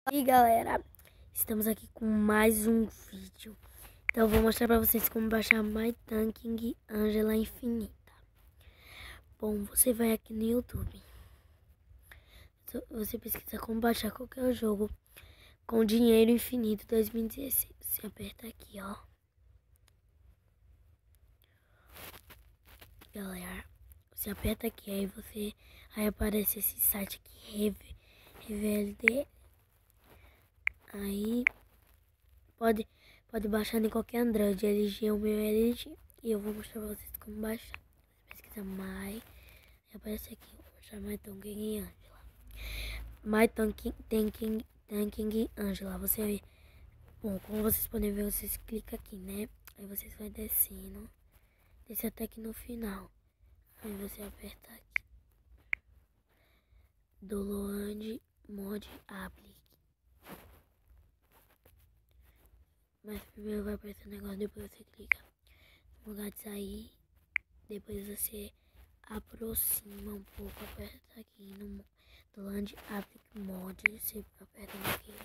E galera, estamos aqui com mais um vídeo. Então eu vou mostrar pra vocês como baixar MyTanking Angela Infinita. Bom, você vai aqui no YouTube. Você pesquisa como baixar qualquer jogo com dinheiro infinito 2016. Você aperta aqui, ó. Galera, você aperta aqui, aí aparece esse site aqui, RVLD. Aí pode baixar em qualquer Android, LG, o meu é LG. E eu vou mostrar pra vocês como baixar. Você pesquisa My, aparece aqui, vou mostrar MyTanking Angela. MyTanking Angela, você vê. Bom, como vocês podem ver, vocês clicam aqui, né? Aí vocês vão descendo, desce até aqui no final. Aí você aperta aqui, Download Mod Applique. Mas primeiro vai aparecer um negócio, depois você clica no lugar de sair, depois você aproxima um pouco, aperta aqui no Download Applique Mod, você aperta no OK,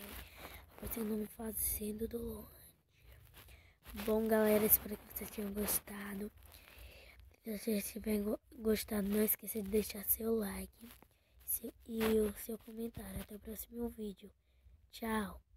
aparecendo o nome fazendo download. Bom galera, espero que vocês tenham gostado. Se vocês tiverem gostado, não esqueça de deixar seu like e o seu comentário. Até o próximo vídeo. Tchau!